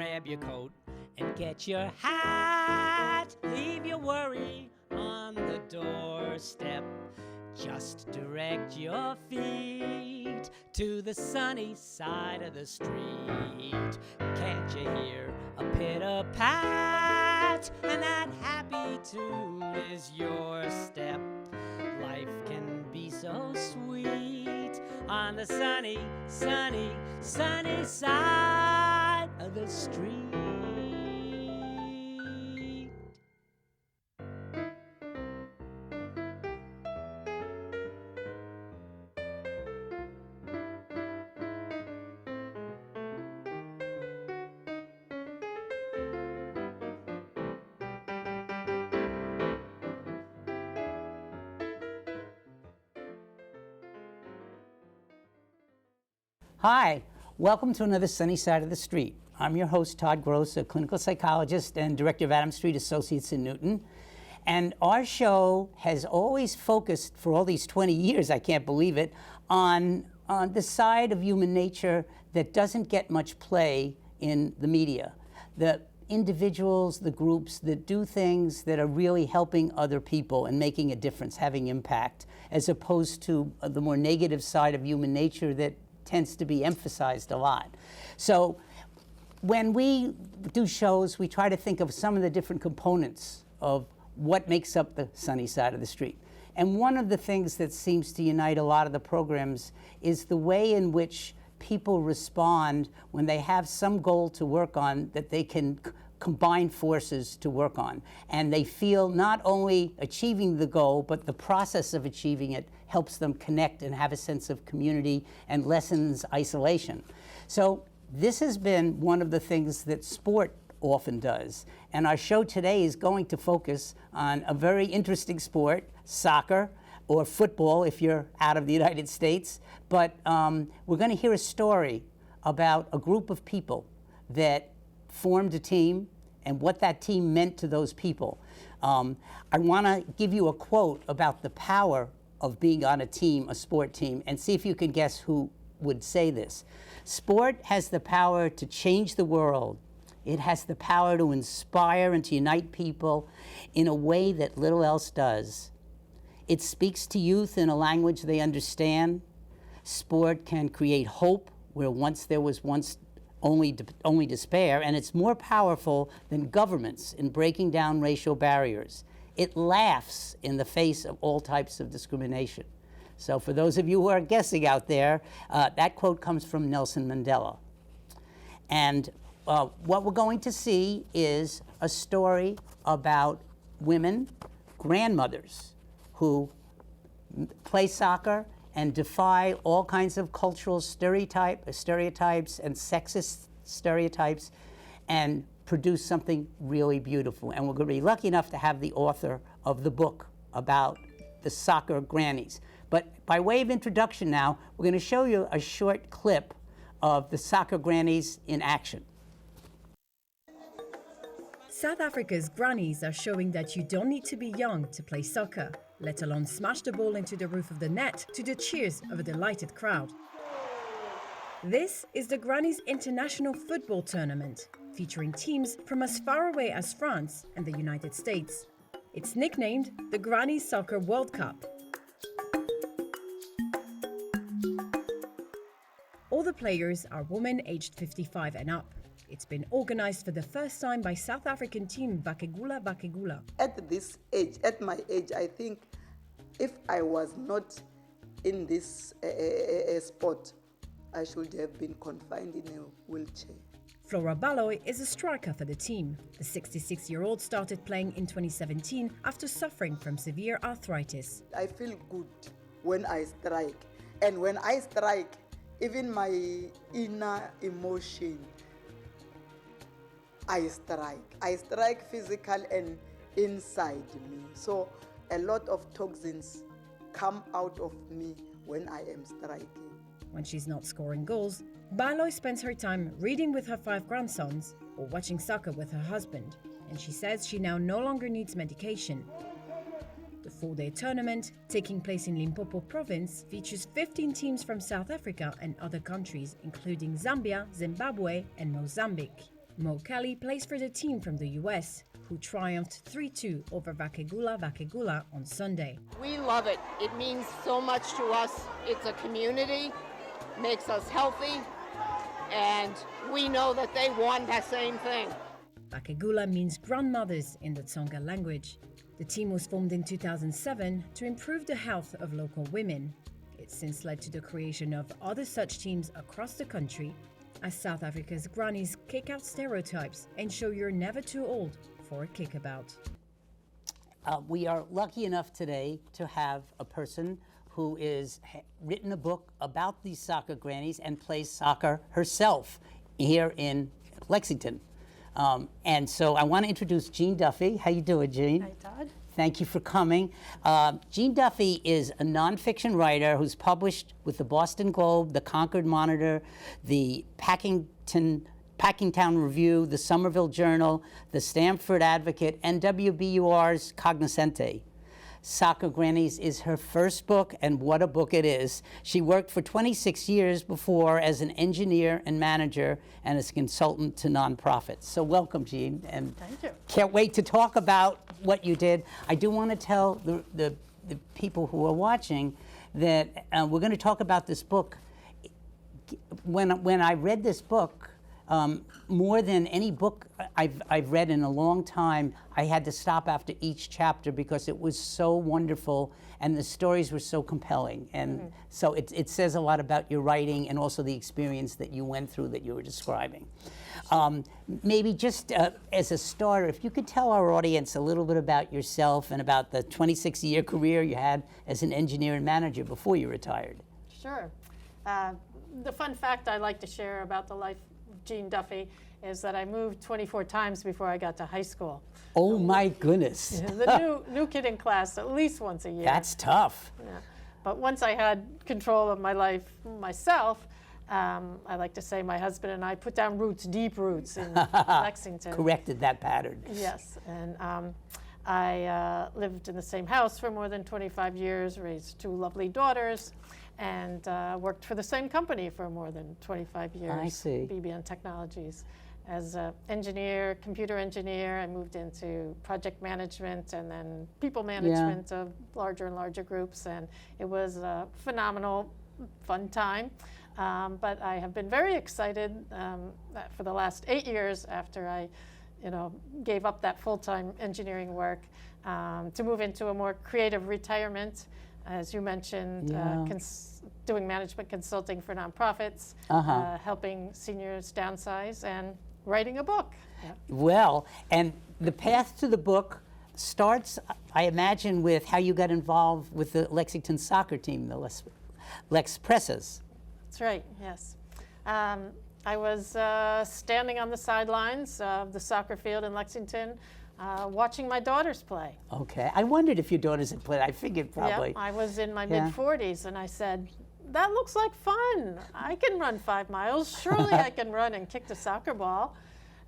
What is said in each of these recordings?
grab your coat and get your hat. Leave your worry on the doorstep. Just direct your feet to the sunny side of the street. Can't you hear a pitter-pat? And that happy tune is your step. Life can be so sweet on the sunny, sunny, sunny side of the street. Hi, welcome to another Sunny Side of the Street. I'm your host, Todd Gross, a clinical psychologist and director of Adams Street Associates in Newton. And our show has always focused, for all these 20 years, I can't believe it, on the side of human nature that doesn't get much play in the media. The individuals, the groups that do things that are really helping other people and making a difference, having impact, as opposed to the more negative side of human nature that tends to be emphasized a lot. So when we do shows, we try to think of some of the different components of what makes up the sunny side of the street. And one of the things that seems to unite a lot of the programs is the way in which people respond when they have some goal to work on that they can combine forces to work on. And they feel not only achieving the goal, but the process of achieving it helps them connect and have a sense of community and lessens isolation. So this has been one of the things that sport often does. And our show today is going to focus on a very interesting sport, soccer, or football if you're out of the United States. But we're going to hear a story about a group of people that formed a team and what that team meant to those people. I want to give you a quote about the power of being on a team, a sport team, and see if you can guess who would say this. Sport has the power to change the world. It has the power to inspire and to unite people in a way that little else does. It speaks to youth in a language they understand. Sport can create hope where once there was only despair, and it's more powerful than governments in breaking down racial barriers. It laughs in the face of all types of discrimination. So for those of you who are guessing out there, that quote comes from Nelson Mandela. And what we're going to see is a story about women, grandmothers, who play soccer and defy all kinds of cultural stereotypes and sexist stereotypes and produce something really beautiful. And we're going to be lucky enough to have the author of the book about the soccer grannies. But by way of introduction now, we're going to show you a short clip of the soccer grannies in action. South Africa's grannies are showing that you don't need to be young to play soccer, let alone smash the ball into the roof of the net to the cheers of a delighted crowd. This is the Grannies International Football Tournament, featuring teams from as far away as France and the United States. It's nicknamed the Grannies Soccer World Cup. All the players are women aged 55 and up. It's been organized for the first time by South African team Bakegula Bakegula. At this age, at my age, I think if I was not in this sport, I should have been confined in a wheelchair. Flora Baloy is a striker for the team. The 66-year-old started playing in 2017 after suffering from severe arthritis. I feel good when I strike. And when I strike, even my inner emotion, I strike. I strike physical and inside me. So a lot of toxins come out of me when I am striking. When she's not scoring goals, Baloy spends her time reading with her 5 grandsons or watching soccer with her husband. And she says she now no longer needs medication. The 4-day tournament, taking place in Limpopo province, features 15 teams from South Africa and other countries, including Zambia, Zimbabwe, and Mozambique. Mo Kelly plays for the team from the US, who triumphed 3-2 over Vakegula on Sunday. We love it. It means so much to us. It's a community, makes us healthy, and we know that they want that same thing. Vakegula means grandmothers in the Tsonga language. The team was formed in 2007 to improve the health of local women. It's since led to the creation of other such teams across the country, as South Africa's grannies kick out stereotypes and show you're never too old for a kickabout. We are lucky enough today to have a person who has written a book about these soccer grannies and plays soccer herself here in Lexington. And so I want to introduce Jean Duffy. How you doing, Jean? Hi, Todd. Thank you for coming. Jean Duffy is a nonfiction writer who's published with the Boston Globe, the Concord Monitor, the Packingtown Review, the Somerville Journal, the Stamford Advocate, and WBUR's Cognoscente. Soccer Grannies is her first book, and what a book it is. She worked for 26 years before as an engineer and manager and as a consultant to nonprofits. So welcome, Jean, and Thank you. can't wait to talk about what you did. I do want to tell the people who are watching that we're going to talk about this book. When I read this book, more than any book I've read in a long time, I had to stop after each chapter because it was so wonderful and the stories were so compelling. And so it says a lot about your writing and also the experience that you went through that you were describing. Maybe just as a starter, if you could tell our audience a little bit about yourself and about the 26-year career you had as an engineer and manager before you retired. Sure. The fun fact I like to share about the life of Jean Duffy is that I moved 24 times before I got to high school. Oh my goodness. The new kid in class at least once a year. That's tough. Yeah. But once I had control of my life myself, I like to say my husband and I put down roots, deep roots in Lexington. Corrected that pattern. Yes, and I lived in the same house for more than 25 years, raised two lovely daughters, and worked for the same company for more than 25 years. I see. BBN Technologies. As an engineer, computer engineer, I moved into project management and then people management of larger and larger groups, and it was a phenomenal, fun time. But I have been very excited for the last 8 years after I gave up that full-time engineering work to move into a more creative retirement. As you mentioned, doing management consulting for nonprofits, helping seniors downsize, and writing a book. Yeah. Well, and the path to the book starts, I imagine, with how you got involved with the Lexington soccer team, the Lex Presses. That's right, yes. I was standing on the sidelines of the soccer field in Lexington, watching my daughters play. Okay. I wondered if your daughters had played. I figured probably. Yeah, I was in my mid-40s, and I said, that looks like fun. I can run 5 miles. Surely I can run and kick the soccer ball.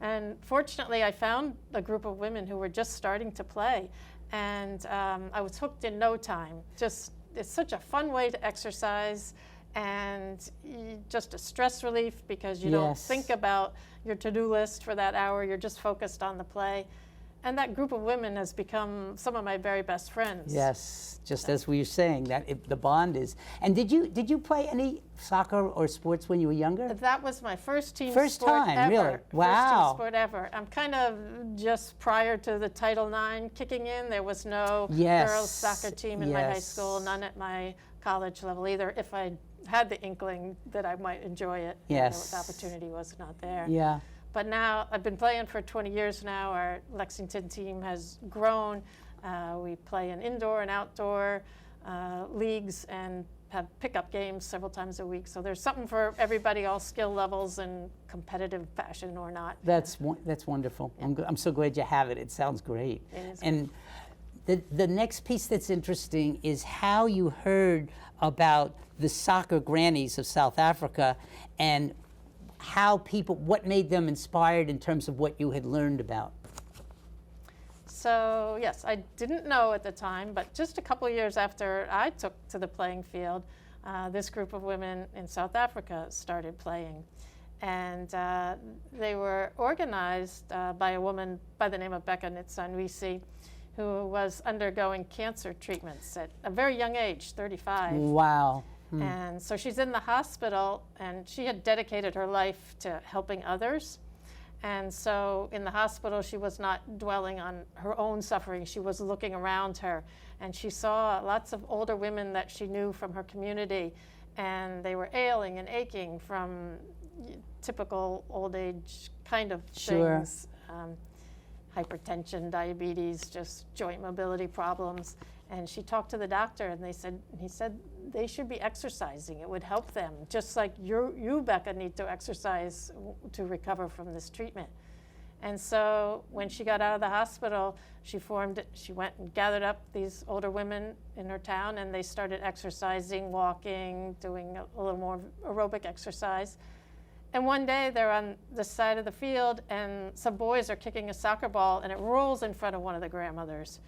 And fortunately, I found a group of women who were just starting to play. And I was hooked in no time. It's such a fun way to exercise, and just a stress relief because you don't think about your to-do list for that hour. You're just focused on the play. And that group of women has become some of my very best friends. Yes, just as we were saying, that the bond is. And did you play any soccer or sports when you were younger? That was my first team First sport time, ever. really? Wow. First team sport ever. I'm kind of just prior to the Title IX kicking in. There was no girls soccer team in my high school, none at my college level either. If I had the inkling that I might enjoy it, the opportunity was not there. Yeah. But now, I've been playing for 20 years now. Our Lexington team has grown. We play in indoor and outdoor leagues and have pickup games several times a week. So there's something for everybody, all skill levels and competitive fashion or not. That's wonderful. Yeah. I'm so glad you have it. It sounds great. It is and the next piece that's interesting is how you heard about the soccer grannies of South Africa and what made them inspired in terms of what you had learned about. So yes, I didn't know at the time, but just a couple of years after I took to the playing field, this group of women in South Africa started playing. And they were organized by a woman by the name of Becca Nitsanwisi, who was undergoing cancer treatments at a very young age, 35. Wow. And so she's in the hospital, and she had dedicated her life to helping others. And so in the hospital, she was not dwelling on her own suffering. She was looking around her, and she saw lots of older women that she knew from her community, and they were ailing and aching from typical old age kind of Sure. things. Hypertension, diabetes, just joint mobility problems. And she talked to the doctor, and he said they should be exercising. It would help them, just like you, Becca, need to exercise to recover from this treatment. And so when she got out of the hospital, she went and gathered up these older women in her town, and they started exercising, walking, doing a little more aerobic exercise. And one day they're on the side of the field, and some boys are kicking a soccer ball, and it rolls in front of one of the grandmothers.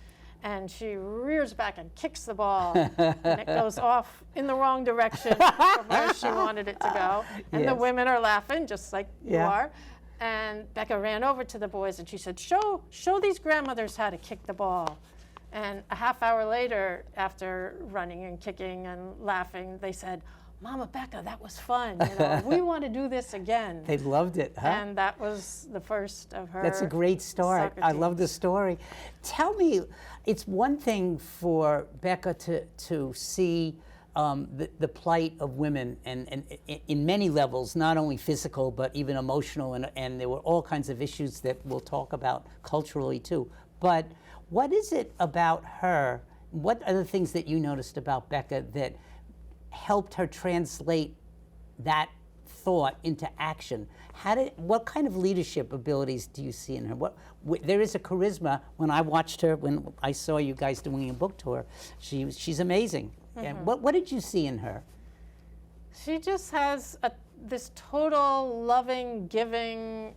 And she rears back and kicks the ball, and it goes off in the wrong direction from where she wanted it to go. And the women are laughing, just like you are. And Becca ran over to the boys, and she said, show these grandmothers how to kick the ball. And a half hour later, after running and kicking and laughing, they said, Mama Becca, that was fun. We want to do this again. They loved it, huh? And that was the first of her. That's a great start. I love the story. Tell me, it's one thing for Becca to see the plight of women, and in many levels, not only physical, but even emotional, and there were all kinds of issues that we'll talk about culturally too. But what is it about her, what are the things that you noticed about Becca that helped her translate that thought into action? What kind of leadership abilities do you see in her? There is a charisma. When I watched her, when I saw you guys doing a book tour, she's amazing. Mm-hmm. And what did you see in her? She just has this total loving, giving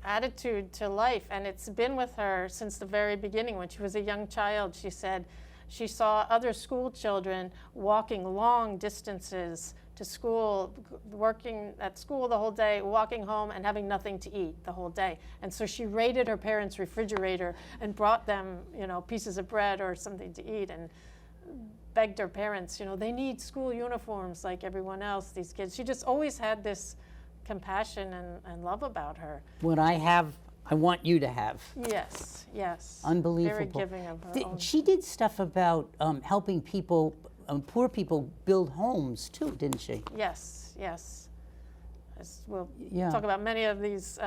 attitude to life, and it's been with her since the very beginning. When she was a young child, she said she saw other school children walking long distances to school, working at school the whole day, walking home and having nothing to eat the whole day. And so she raided her parents' refrigerator and brought them, pieces of bread or something to eat, and begged her parents, they need school uniforms like everyone else, these kids. She just always had this compassion and love about her. What I have, I want you to have. Yes, yes. Unbelievable. Very giving of her own. She did stuff about helping people, poor people, build homes too, didn't she? Yes, yes. As we'll talk about, many of these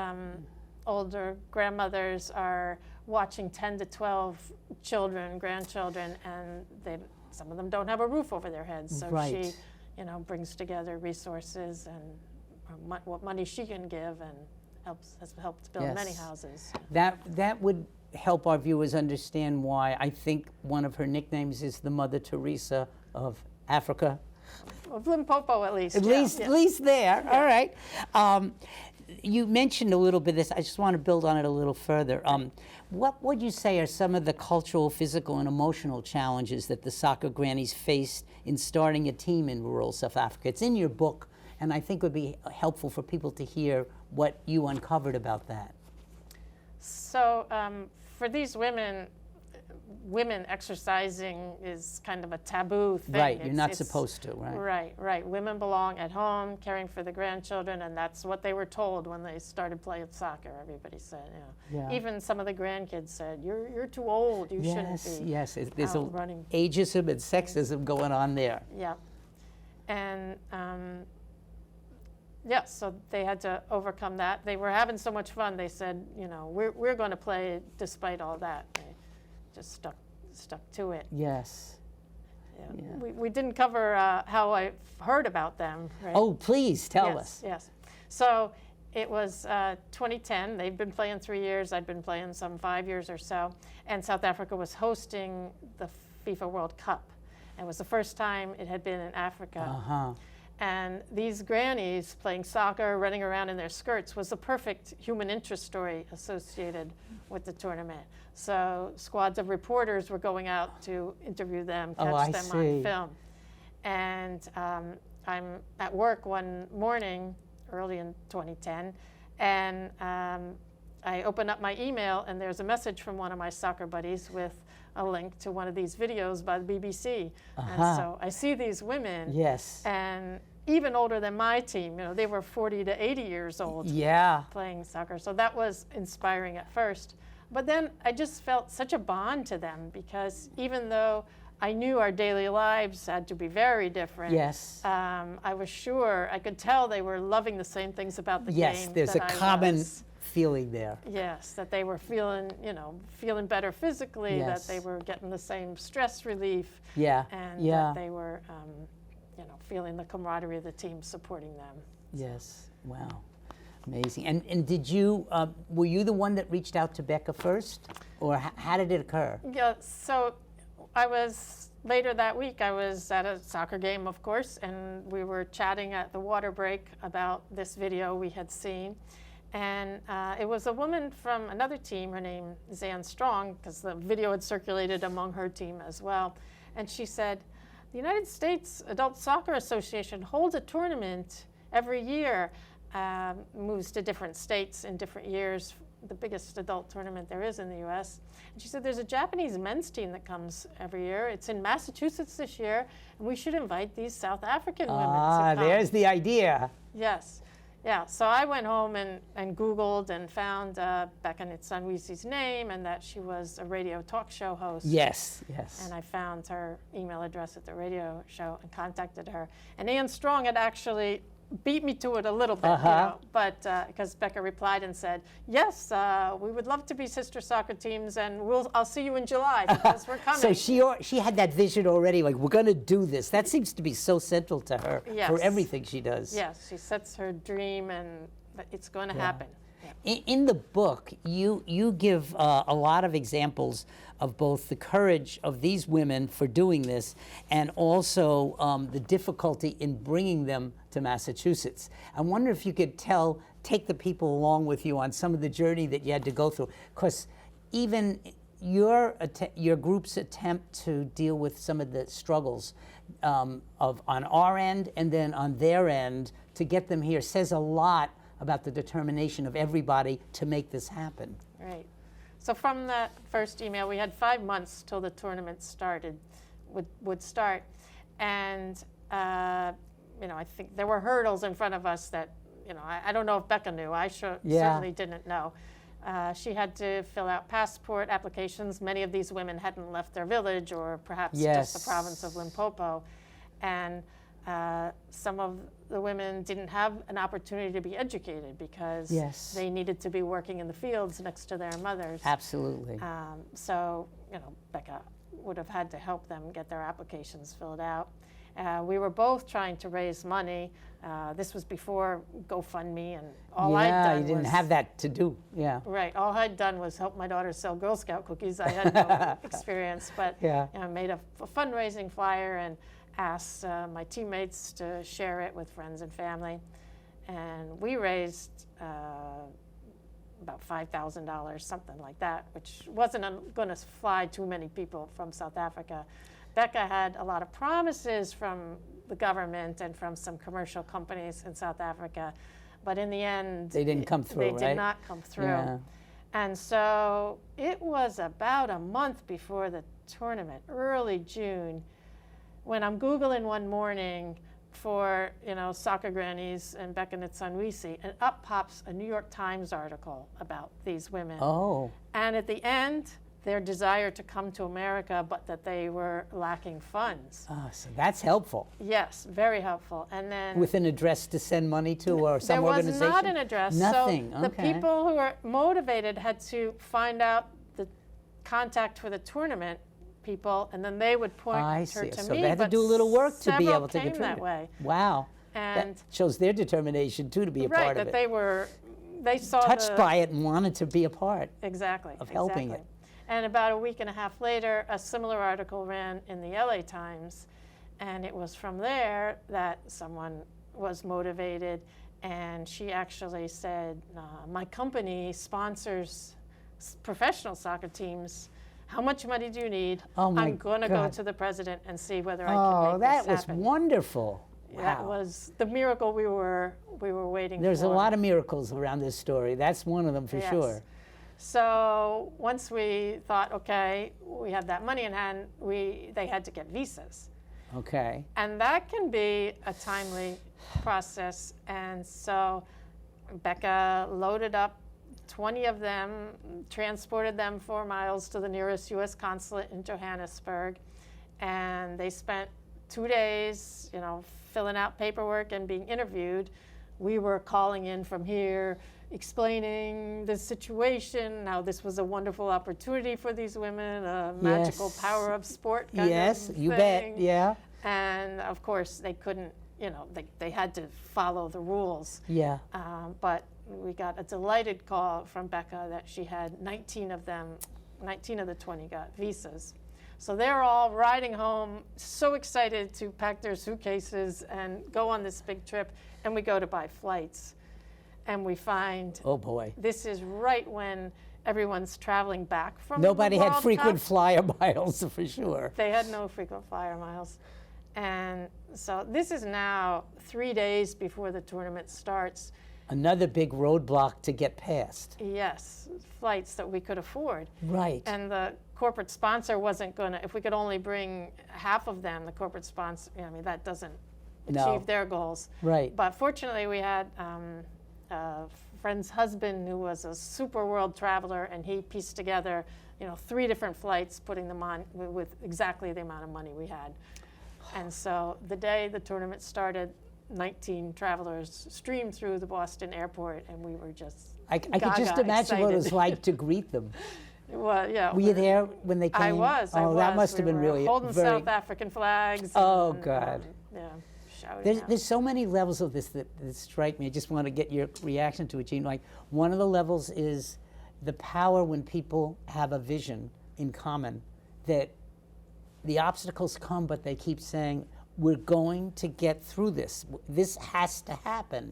older grandmothers are watching 10 to 12 children, grandchildren, and some of them don't have a roof over their heads. So she, brings together resources and what money she can give, and has helped build many houses. That would help our viewers understand why I think one of her nicknames is the Mother Teresa of Africa. Of Limpopo, at least. At least there. Yeah. All right. You mentioned a little bit of this. I just want to build on it a little further. What would you say are some of the cultural, physical, and emotional challenges that the soccer grannies faced in starting a team in rural South Africa? It's in your book, and I think it would be helpful for people to hear what you uncovered about that. So for these women exercising is kind of a taboo thing. Right, you're not supposed to, right? Right. Women belong at home, caring for the grandchildren, and that's what they were told when they started playing soccer. Everybody said, Even some of the grandkids said, "You're too old. You shouldn't be." Yes, there's running. Ageism and sexism going on there. Yeah, and so they had to overcome that. They were having so much fun. They said, we're going to play despite all that. They just stuck to it. Yes. Yeah. We didn't cover how I heard about them. Right? Oh, please tell us. Yes. So it was 2010. They'd been playing 3 years. I'd been playing some 5 years or so. And South Africa was hosting the FIFA World Cup. And it was the first time it had been in Africa. Uh-huh. And these grannies playing soccer, running around in their skirts, was the perfect human interest story associated with the tournament. So squads of reporters were going out to interview them, catch them on film. And I'm at work one morning, early in 2010, and I open up my email, and there's a message from one of my soccer buddies with a link to one of these videos by the BBC. And so I see these women, Yes. and even older than my team, you know, they were 40 to 80 years old playing soccer. So that was inspiring at first. But then I just felt such a bond to them, because even though I knew our daily lives had to be very different. Yes. I was sure, I could tell they were loving the same things about the game. Yes, there's a that I common was. feeling there. Yes, that they were feeling, you know, feeling better physically, Yes. that they were getting the same stress relief, Yeah. and Yeah. that they were, you know, feeling the camaraderie of the team supporting them. Yes. Wow. Amazing. And did you, were you the one that reached out to Becca first? Or how did it occur? Yeah, so I was, later that week, I was at a soccer game, of course, and we were chatting at the water break about this video we had seen. And it was a woman from another team, her name is Ann Strong, because the video had circulated among her team as well. And she said, the United States Adult Soccer Association holds a tournament every year, moves to different states in different years, the biggest adult tournament there is in the US. And she said, there's a Japanese men's team that comes every year. It's in Massachusetts this year, and we should invite these South African women to come. There's the idea. Yes. Yeah, so I went home and Googled and found Becca Nitsanwisi's name, and that she was a radio talk show host. Yes, yes. And I found her email address at the radio show and contacted her. And Ann Strong had actually beat me to it a little bit, you know, but because Becca replied and said, yes, we would love to be sister soccer teams, and I'll see you in July, because we're coming. So she had that vision already, like, we're going to do this. That seems to be so central to her for everything she does. Yes, she sets her dream, and it's going to happen. Yeah. In the book, you give a lot of examples of both the courage of these women for doing this, and also the difficulty in bringing them to Massachusetts. I wonder if you could take the people along with you on some of the journey that you had to go through, because even your group's attempt to deal with some of the struggles on our end and then on their end to get them here says a lot about the determination of everybody to make this happen. Right. So from that first email, we had 5 months till the tournament would start, and you know, I think there were hurdles in front of us that, you know, I don't know if Becca knew. I certainly didn't know. She had to fill out passport applications. Many of these women hadn't left their village, or perhaps just the province of Limpopo, and some of the women didn't have an opportunity to be educated because they needed to be working in the fields next to their mothers. Absolutely. So, you know, Becca would have had to help them get their applications filled out. We were both trying to raise money. This was before GoFundMe, and all I'd done you didn't have that to do. Yeah. Right. All I'd done was help my daughter sell Girl Scout cookies. I had no experience, but you know, I made a fundraising flyer and asked my teammates to share it with friends and family, and we raised about $5,000, something like that, which wasn't going to fly too many people from South Africa. Becca had a lot of promises from the government and from some commercial companies in South Africa, but in the end, they didn't come through, They did not come through. Yeah. And so it was about a month before the tournament, early June, when I'm Googling one morning for, you know, SoccerGrannies and Becca Nitsanwisi, and up pops a New York Times article about these women. Oh. And at the end, their desire to come to America, but that they were lacking funds. Oh, so that's helpful. Yes, very helpful. And then with an address to send money to, or some organization? There was not an address. Nothing. So the people who were motivated had to find out the contact for the tournament people, and then they would point her to me. So they had to do a little work to be able to get that way. Wow. And that shows their determination too to be a part of it. Right, that they saw touched by it and wanted to be a part. Of helping it. And about a week and a half later, a similar article ran in the LA Times, and it was from there that someone was motivated, and she actually said, my company sponsors professional soccer teams. How much money do you need? Oh my I'm going to go to the president and see whether I can make this happen. Oh, that was wonderful. That Wow. was the miracle we were waiting There's for. a lot of miracles around this story. That's one of them for Yes. sure. So once we thought, okay, we have that money in hand, they had to get visas. Okay. And that can be a timely process. And so Becca loaded up 20 of them, transported them 4 miles to the nearest U.S. consulate in Johannesburg. And they spent 2 days, filling out paperwork and being interviewed. We were calling in from here, explaining the situation, how this was a wonderful opportunity for these women, a magical Yes. power of sport kind Yes, of you thing. bet. Yeah. And of course, they couldn't, they had to follow the rules. Yeah. But we got a delighted call from Becca that she had 19 of the 20 got visas. So they're all riding home, so excited to pack their suitcases and go on this big trip. And we go to buy flights. And we find Oh boy. this is right when everyone's traveling back from Nobody the had World frequent Cup. flyer miles for sure. They had no frequent flyer miles. And so this is now 3 days before the tournament starts. Another big roadblock to get past. Yes, flights that we could afford. Right. And the corporate sponsor wasn't going to, if we could only bring half of them, the corporate sponsor, that doesn't No. achieve their goals. Right. But fortunately, we had a friend's husband who was a super world traveler, and he pieced together, 3 different flights, putting them on with exactly the amount of money we had. And so the day the tournament started, 19 travelers streamed through the Boston airport, and we were just I could just imagine what it was like to greet them. Well, yeah. Were you there when they came? I was. Oh, that must have been We were really holding very. South African flags. Oh, and, God. yeah, shouting out. There's so many levels of this that strike me. I just want to get your reaction to it, Jean. Like, one of the levels is the power when people have a vision in common, that the obstacles come, but they keep saying, we're going to get through this. This has to happen,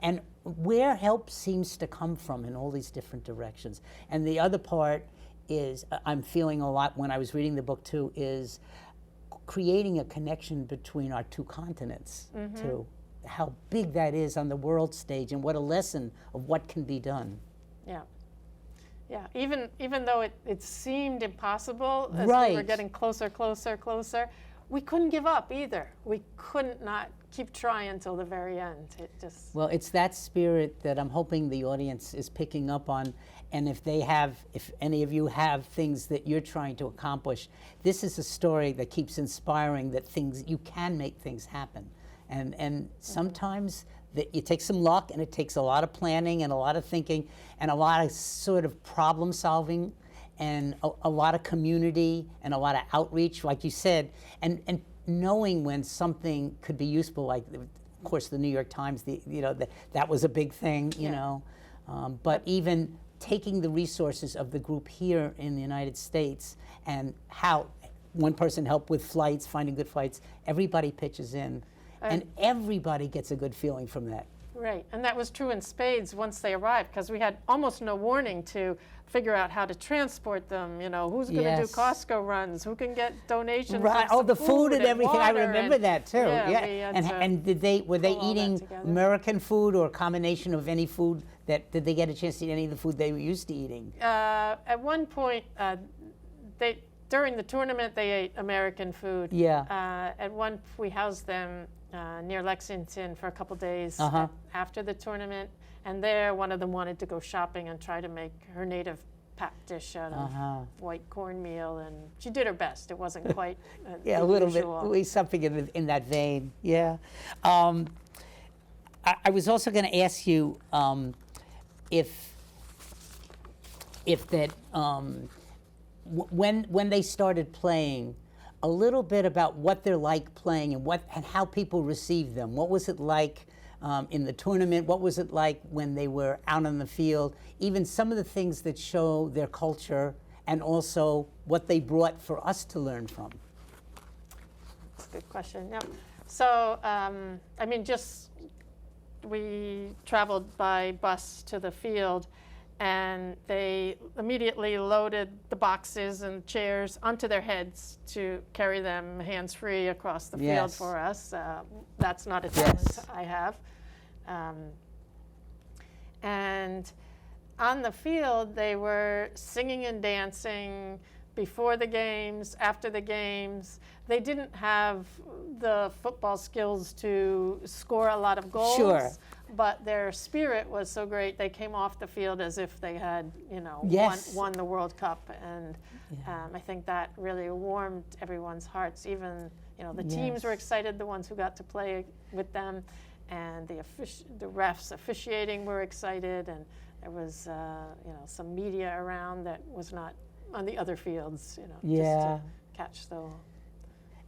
and where help seems to come from in all these different directions. And the other part is, I'm feeling a lot when I was reading the book too, is creating a connection between our 2 continents too. How big that is on the world stage, and what a lesson of what can be done. Yeah. Yeah, even though it seemed impossible as we were Right. getting closer, we couldn't give up either. We couldn't not keep trying till the very end. It just Well, it's that spirit that I'm hoping the audience is picking up on. And if any of you have things that you're trying to accomplish, this is a story that keeps inspiring that you can make things happen. And sometimes it takes some luck, and it takes a lot of planning and a lot of thinking and a lot of sort of problem solving and a lot of community and a lot of outreach, like you said, and knowing when something could be useful, like, of course, the New York Times, that was a big thing, but even taking the resources of the group here in the United States and how one person helped with flights, finding good flights, everybody pitches in, and everybody gets a good feeling from that. right. And that was true in spades once they arrived, because we had almost no warning to figure out how to transport them. Who's going to do Yes. Costco runs? Who can get donations? Right. of Oh, some the food and everything. I water remember and- that too. Yeah. We had to And were they pull all that eating together. American food or a combination of any food? Did they get a chance to eat any of the food they were used to eating? At one point, during the tournament, they ate American food. Yeah. We housed them near Lexington for a couple days after the tournament, and there one of them wanted to go shopping and try to make her native pat dish out of white cornmeal, and she did her best. It wasn't quite Yeah, a the little usual. bit, at least something in that vein. Yeah. I was also going to ask you if that when they started playing, a little bit about what they're like playing and how people receive them. What was it like in the tournament? What was it like when they were out on the field? Even some of the things that show their culture, and also what they brought for us to learn from. That's a good question. Yeah. So, we traveled by bus to the field, and they immediately loaded the boxes and chairs onto their heads to carry them hands-free across the field Yes. for us. That's not a talent Yes. I have. And on the field, they were singing and dancing before the games, after the games. They didn't have the football skills to score a lot of goals. Sure. But their spirit was so great, they came off the field as if they had, Yes. won the World Cup. And I think that really warmed everyone's hearts. Even, the teams were Yes. excited, the ones who got to play with them. And the refs officiating were excited. And there was, some media around that was not on the other fields, Yeah. just to catch the...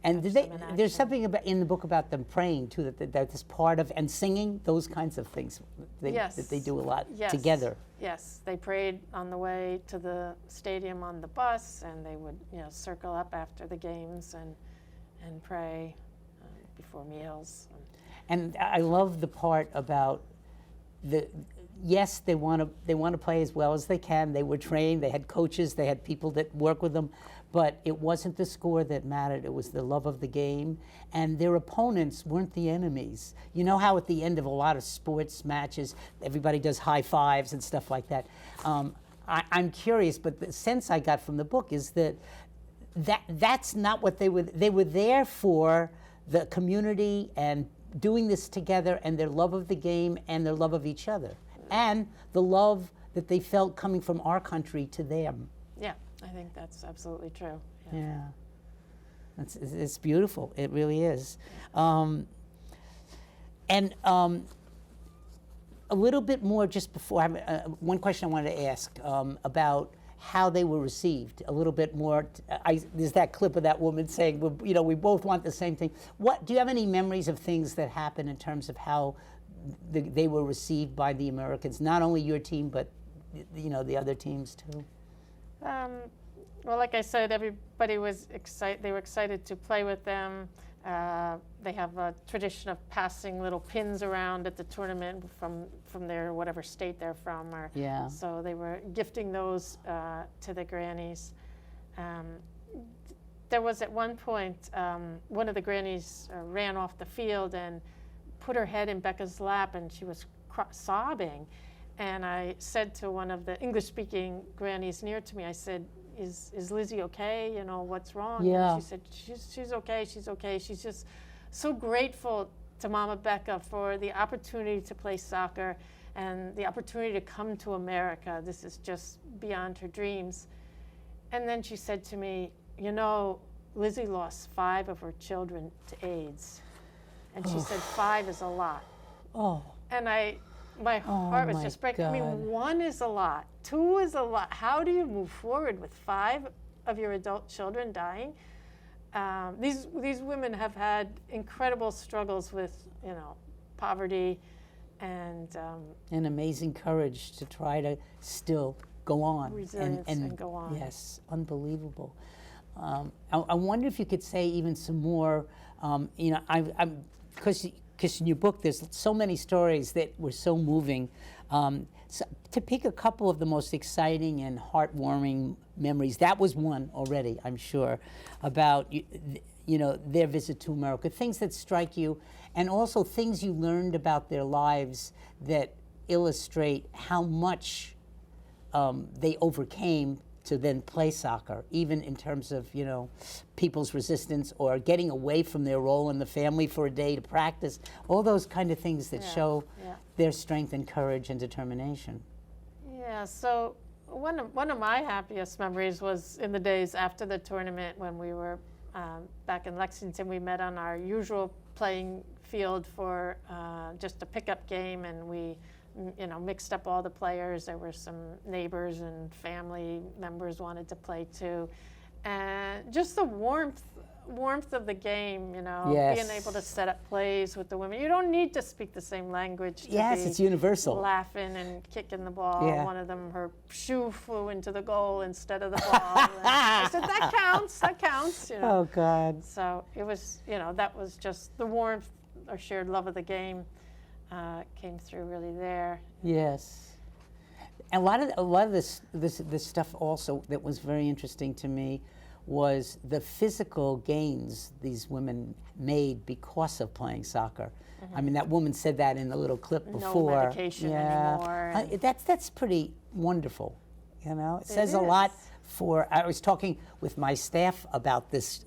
And catch they, them in action. there's something about in the book about them praying too, that's part of, and singing, those kinds of things that they do a lot Yes. together. Yes, they prayed on the way to the stadium on the bus, and they would, circle up after the games and pray before meals. And I love the part about yes, they want to play as well as they can. They were trained, they had coaches, they had people that work with them, but it wasn't the score that mattered. It was the love of the game, and their opponents weren't the enemies. You know how at the end of a lot of sports matches, everybody does high fives and stuff like that. I'm curious, but the sense I got from the book is that's not what they were. They were there for the community and doing this together, and their love of the game and their love of each other, and the love that they felt coming from our country to them. Yeah, I think that's absolutely true. Yeah, it's beautiful. It really is. And a little bit more just before, one question I wanted to ask about how they were received. A little bit more. There's that clip of that woman saying, we both want the same thing. Do you have any memories of things that happened in terms of how they were received by the Americans? Not only your team, but the other teams too. Well, like I said, everybody was excited. They were excited to play with them. They have a tradition of passing little pins around at the tournament from their whatever state they're from. Yeah. So they were gifting those to the grannies. There was at one point, one of the grannies ran off the field and put her head in Becca's lap, and she was sobbing. And I said to one of the English-speaking grannies near to me, I said, is Lizzie okay? What's wrong? Yeah. And she said, she's okay, she's okay. She's just so grateful to Mama Becca for the opportunity to play soccer and the opportunity to come to America. This is just beyond her dreams. And then she said to me, Lizzie lost 5 of her children to AIDS. And she said 5 is a lot. Oh. And my heart was just breaking. I mean, 1 is a lot, 2 is a lot. How do you move forward with 5 of your adult children dying? These women have had incredible struggles with, poverty and amazing courage to try to still go on. Resilience and go on. Yes, unbelievable. I wonder if you could say even some more. Because in your book there's so many stories that were so moving. So to pick a couple of the most exciting and heartwarming memories, that was one already, I'm sure, about their visit to America, things that strike you, and also things you learned about their lives that illustrate how much they overcame to then play soccer, even in terms of, people's resistance or getting away from their role in the family for a day to practice, all those kind of things that show their strength and courage and determination. Yeah, so one of my happiest memories was in the days after the tournament when we were back in Lexington. We met on our usual playing field for just a pickup game, and we mixed up all the players. There were some neighbors and family members wanted to play too. And just the warmth of the game, Yes. being able to set up plays with the women. You don't need to speak the same language to Yes, be it's universal. laughing and kicking the ball. Yeah. One of them, her shoe flew into the goal instead of the ball. I said, that counts. Oh, God. So it was, that was just the warmth, our shared love of the game came through really there. Yes. a lot of this stuff also that was very interesting to me was the physical gains these women made because of playing soccer. I mean, that woman said that in the little clip before. No medication anymore. That's pretty wonderful. You know, it says a is. lot. I was talking with my staff about this,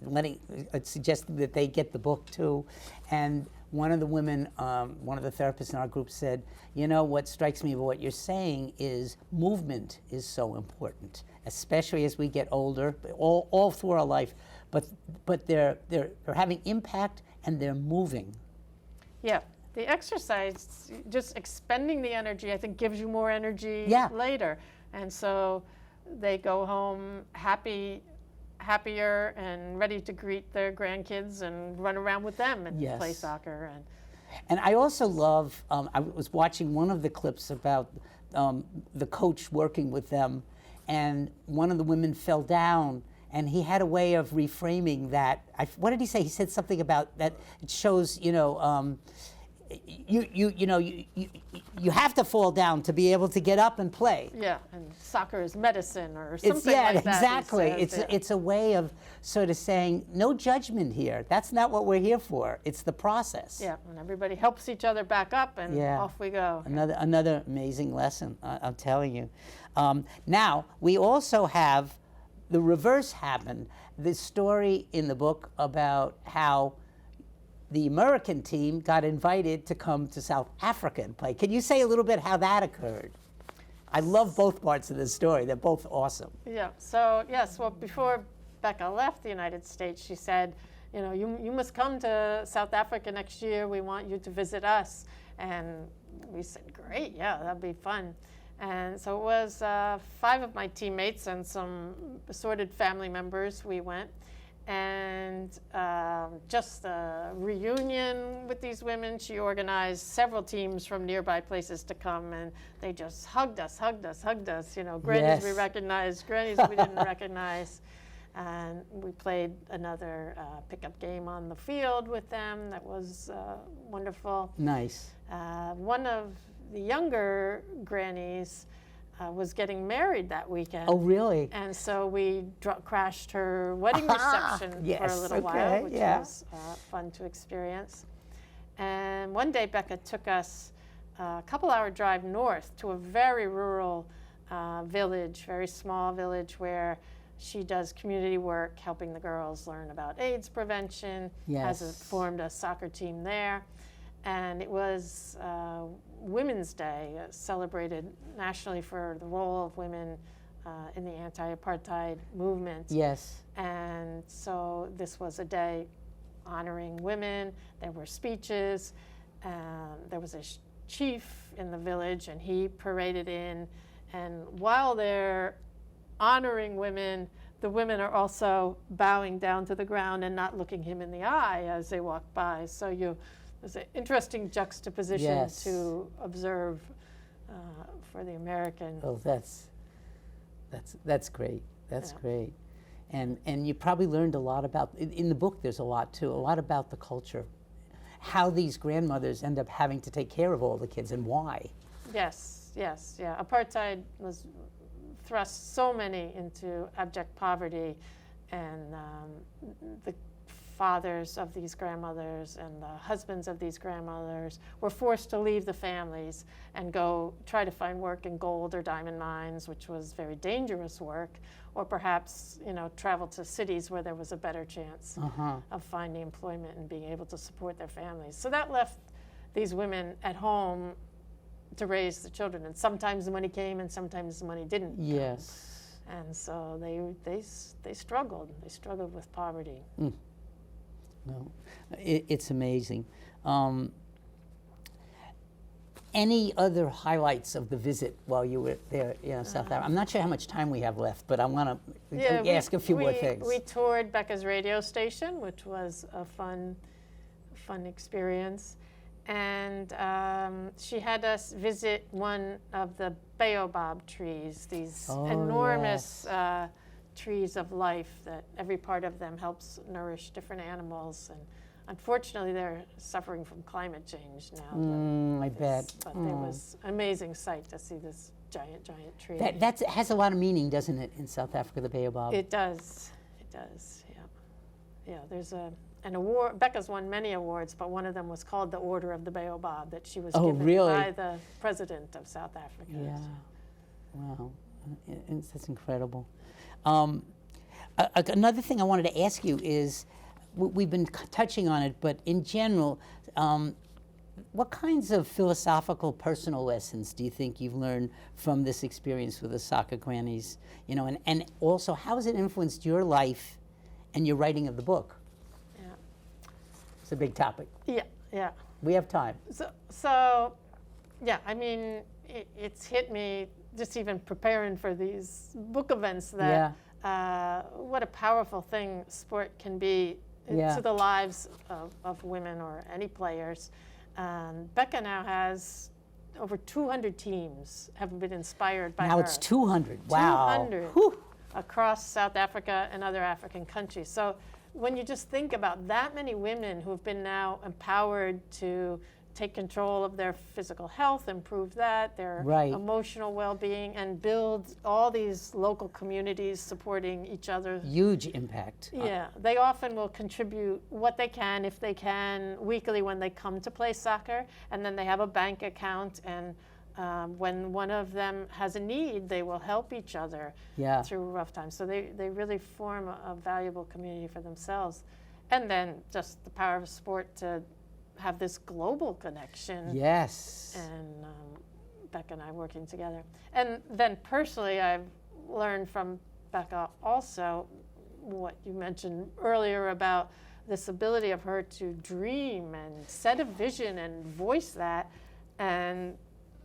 suggesting that they get the book too, and one of the women, one of the therapists in our group said, you know, what strikes me about what you're saying is movement is so important, especially as we get older, all through our life, but they're having impact and they're moving. Yeah, the exercise, just expending the energy, I think gives you more energy later. And so they go home happier and ready to greet their grandkids and run around with them and play soccer. And I also love, I was watching one of the clips about the coach working with them, and one of the women fell down, and he had a way of reframing that. What did he say? He said something about that it shows, you know, you have to fall down to be able to get up and play. Yeah, and soccer is medicine or something like that. Exactly. It's a way of sort of saying, no judgment here. That's not what we're here for. It's the process. Yeah, and everybody helps each other back up, and off we go. Another amazing lesson, I'm telling you. Now, we also have the reverse happen. The story in the book about how the American team got invited to come to South Africa and play. Can you say a little bit how that occurred? I love both parts of the story. They're both awesome. Yeah, so yes, well, before Becca left the United States, she said, you know, you must come to South Africa next year. We want you to visit us. And we said, great, yeah, that'd be fun. And so it was 5 of my teammates and some assorted family members. We went. And just a reunion with these women. She organized several teams from nearby places to come, and they just hugged us, you know, grannies we recognized, grannies we didn't recognize. And we played another pickup game on the field with them. That was wonderful. Nice. One of the younger grannies was getting married that weekend. Oh, really? And so we crashed her wedding reception for a little while, which was fun to experience. And one day Becca took us a couple-hour drive north to a very rural village, very small village, where she does community work, helping the girls learn about AIDS prevention, has formed a soccer team there. And it was Women's Day, celebrated nationally for the role of women in the anti-apartheid movement. Yes. And so this was a day honoring women. There were speeches. There was a chief in the village, and he paraded in. And while they're honoring women, the women are also bowing down to the ground and not looking him in the eye as they walk by. So there's an interesting juxtaposition to observe for the American. Oh, that's great. That's great. And you probably learned a lot about, in the book there's a lot too, a lot about the culture, how these grandmothers end up having to take care of all the kids and why. Yes, yeah. Apartheid was thrust so many into abject poverty, and the fathers of these grandmothers and the husbands of these grandmothers were forced to leave the families and go try to find work in gold or diamond mines, which was very dangerous work, or perhaps, you know, travel to cities where there was a better chance of finding employment and being able to support their families. So that left these women at home to raise the children, and sometimes the money came and sometimes the money didn't. Yes. And so they struggled. They struggled with poverty. No, it's amazing. Any other highlights of the visit while you were there in South Africa? I'm not sure how much time we have left, but I want to ask a few more things. We toured Becca's radio station, which was a fun experience. And she had us visit one of the baobab trees, these enormous trees of life that every part of them helps nourish different animals. And Unfortunately, they're suffering from climate change now. I bet. But it was an amazing sight to see this giant, giant tree. That has a lot of meaning, doesn't it, in South Africa, the baobab? It does. It does. Yeah. Yeah. There's an award. Becca's won many awards, but one of them was called the Order of the Baobab, that she was given really? by the president of South Africa. Yeah. Wow. That's incredible. Another thing I wanted to ask you is, we've been touching on it, but in general, what kinds of philosophical personal lessons do you think you've learned from this experience with the Soccer Grannies? You know, and also, how has it influenced your life and your writing of the book? Yeah. It's a big topic. Yeah. Yeah. We have time. So yeah, I mean, it's hit me just even preparing for these book events that what a powerful thing sport can be to the lives of women or any players. Becca now has over 200 teams have been inspired by her. Now it's 200. Wow. 200 across South Africa and other African countries. So when you just think about that many women who have been now empowered to take control of their physical health, improve that, their emotional well-being, and build all these local communities supporting each other. Huge impact. Yeah, they often will contribute what they can, if they can, weekly when they come to play soccer, and then they have a bank account, and when one of them has a need, they will help each other through rough times. So they really form a valuable community for themselves. And then just the power of sport to have this global connection. Yes. And Becca and I working together. And then personally, I've learned from Becca also what you mentioned earlier about this ability of her to dream and set a vision and voice that, and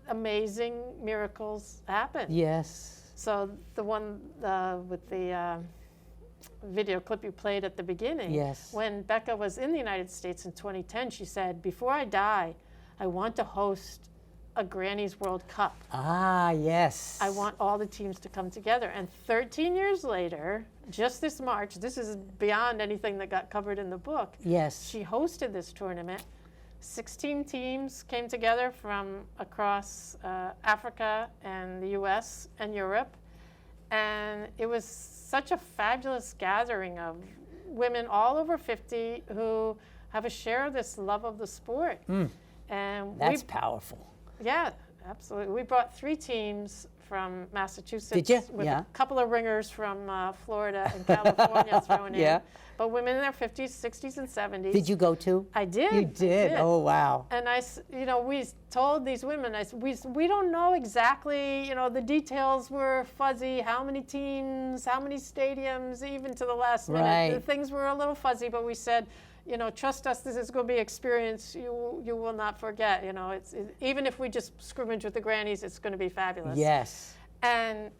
amazing miracles happen. Yes. So the one with the video clip you played at the beginning, when Becca was in the United States in 2010, she said, "Before I die, I want to host a Grannies World Cup. Ah, yes. I want all the teams to come together." And 13 years later, just this March, this is beyond anything that got covered in the book. Yes. She hosted this tournament. 16 teams came together from across Africa and the US and Europe. And it was such a fabulous gathering of women all over 50 who have a share of this love of the sport. And that's powerful. Yeah, absolutely. We brought 3 teams from Massachusetts. Did you? With a couple of ringers from Florida and California thrown in. But women in their 50s, 60s, and 70s. Did you go to? I did. You did? Oh, wow. And we told these women, we don't know exactly, the details were fuzzy, how many teams, how many stadiums, even to the last minute. The things were a little fuzzy, but we said, trust us, this is going to be an experience you will not forget. Even if we just scrimmage with the Grannies, it's going to be fabulous. Yes. And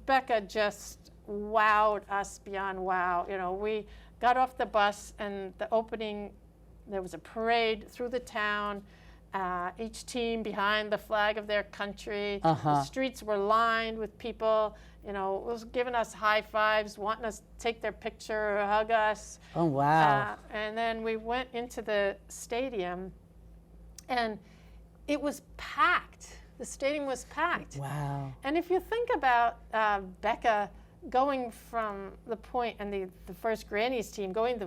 Becca just wowed us beyond wow. We got off the bus, and the opening, there was a parade through the town, each team behind the flag of their country. The streets were lined with people, was giving us high fives, wanting us to take their picture or hug us. Oh, wow. And then we went into the stadium, and it was packed. The stadium was packed. Wow. And if you think about Becca going from the point, and the first Grannies team, going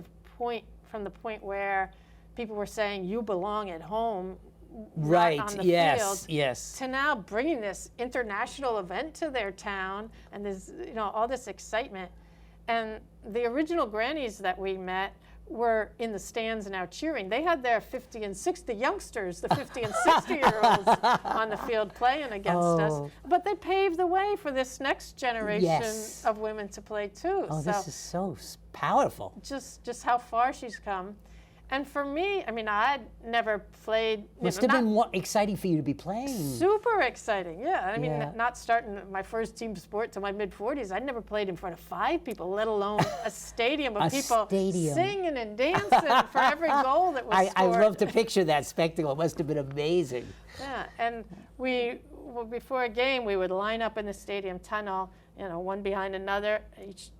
from the point where people were saying, you belong at home, not on the field, to now bringing this international event to their town, and this, all this excitement. And the original Grannies that we met were in the stands now cheering. They had their 50 and 60 youngsters, the 50 and 60-year-olds on the field playing against us. But they paved the way for this next generation of women to play too. Oh, this is so powerful. Just how far she's come. And for me, I'd never played. Must have been more exciting for you to be playing. Super exciting, yeah. Not starting my first team sport till my mid-40s. I'd never played in front of 5 people, let alone a stadium of people singing and dancing for every goal that was scored. I love to picture that spectacle. It must have been amazing. Yeah, and before a game, we would line up in the stadium tunnel, one behind another,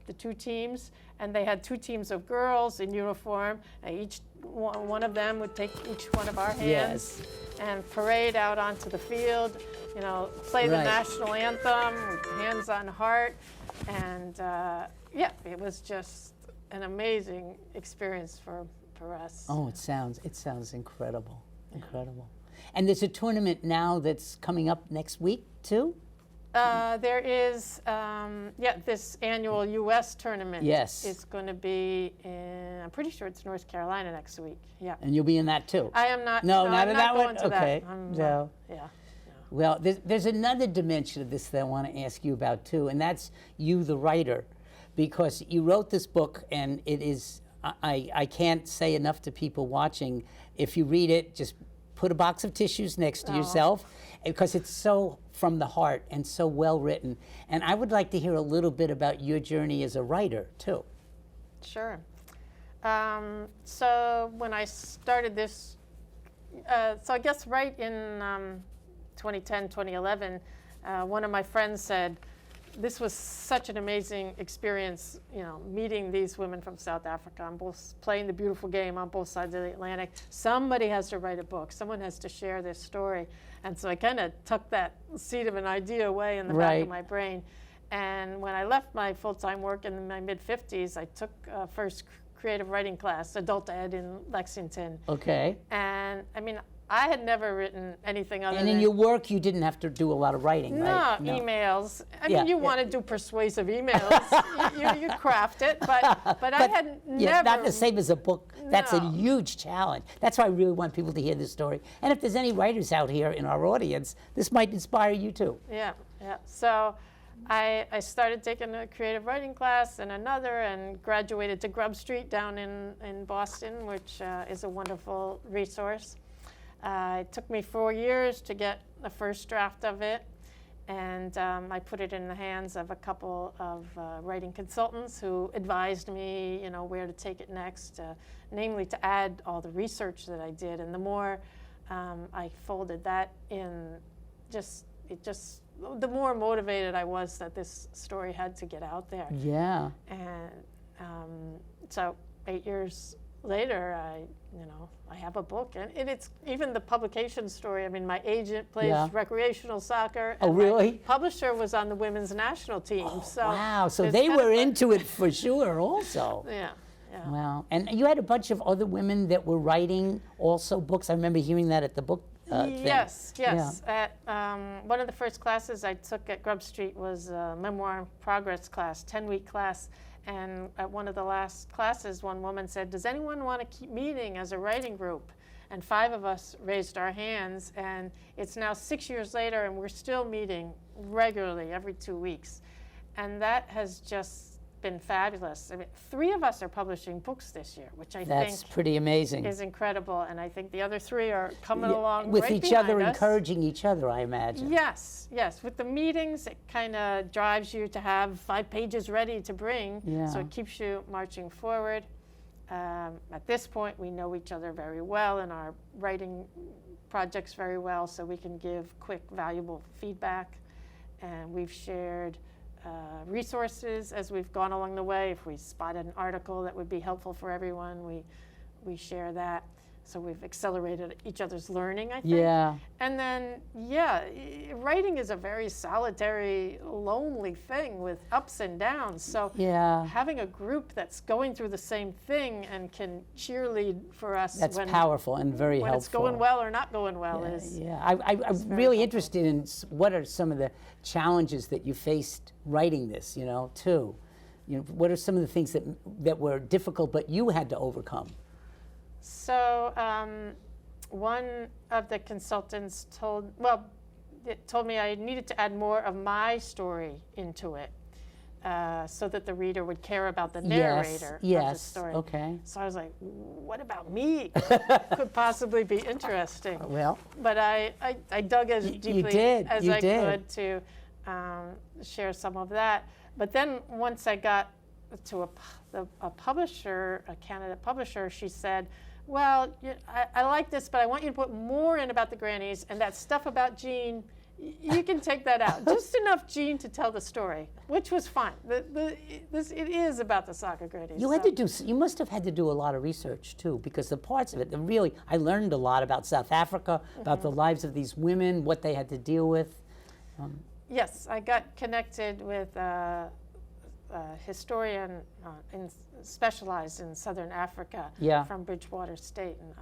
the two teams, and they had two teams of girls in uniform, and each one of them would take each one of our hands and parade out onto the field, play the national anthem with hands on heart, and it was just an amazing experience for us. Oh, it sounds incredible, incredible. And there's a tournament now that's coming up next week too? There is, this annual U.S. tournament. Yes. It's going to be in, I'm pretty sure it's North Carolina next week. Yeah. And you'll be in that too? I am not. No, not I'm in not that going one? to Okay. that. No. Yeah. Well, there's another dimension of this that I want to ask you about too, and that's you, the writer, because you wrote this book, and it is, I can't say enough to people watching, if you read it, just put a box of tissues next to yourself, because it's so from the heart and so well written. And I would like to hear a little bit about your journey as a writer too. Sure. So when I started this, so I guess right in 2010, 2011, one of my friends said, this was such an amazing experience, meeting these women from South Africa, on both, playing the beautiful game on both sides of the Atlantic. Somebody has to write a book. Someone has to share this story. And so I kind of tucked that seed of an idea away in the back of my brain. And when I left my full-time work in my mid-50s, I took first creative writing class, adult ed in Lexington. Okay. And I mean, I had never written anything other than... And in your work, you didn't have to do a lot of writing, right? No, emails. I mean, you want to do persuasive emails. you craft it, but I had never... Not the same as a book. That's a huge challenge. That's why I really want people to hear this story. And if there's any writers out here in our audience, this might inspire you too. Yeah. So I started taking a creative writing class and another, and graduated to Grub Street down in Boston, which is a wonderful resource. It took me 4 years to get the first draft of it, and I put it in the hands of a couple of writing consultants who advised me, where to take it next, namely to add all the research that I did. And the more I folded that in, the more motivated I was that this story had to get out there. Yeah. And so 8 years later, I have a book, and it's even the publication story. I mean, my agent plays recreational soccer. Oh, and really? My publisher was on the women's national team. So wow, so they were into it for sure also. Yeah. Wow, and you had a bunch of other women that were writing also books. I remember hearing that at the book thing. Yes. Yeah. At one of the first classes I took at Grub Street was a memoir progress class, 10-week class. And at one of the last classes, one woman said, does anyone want to keep meeting as a writing group? And 5 of us raised our hands, and it's now 6 years later, and we're still meeting regularly every 2 weeks. And that has just been fabulous. I mean, 3 of us are publishing books this year, which I think that's pretty amazing. Is incredible. And I think the other 3 are coming along with right each other, behind us. encouraging each other, I imagine. Yes. With the meetings, it kind of drives you to have 5 pages ready to bring, so it keeps you marching forward. At this point, we know each other very well and our writing projects very well, so we can give quick, valuable feedback. And we've shared resources as we've gone along the way. If we spotted an article that would be helpful for everyone, we share that. So we've accelerated each other's learning, I think. Yeah. And then, writing is a very solitary, lonely thing with ups and downs. So having a group that's going through the same thing and can cheerlead for us. That's powerful and very helpful. When it's going well or not going well is. Yeah, I'm really interested in what are some of the challenges that you faced writing this, too. What are some of the things that were difficult but you had to overcome? So one of the consultants told me I needed to add more of my story into it so that the reader would care about the narrator of the story. Okay. So I was like, what about me could possibly be interesting? Well. But I dug as deeply as I could to share some of that. But then once I got to a publisher, a candidate publisher, she said, well, I like this, but I want you to put more in about the grannies, and that stuff about Jean you can take that out. Just enough Jean to tell the story, which was fine. It is about the soccer grannies. You had to do. You must have had to do a lot of research too, because the parts of it, really, I learned a lot about South Africa, about the lives of these women, what they had to deal with. Yes, I got connected with a historian specialized in Southern Africa from Bridgewater State, and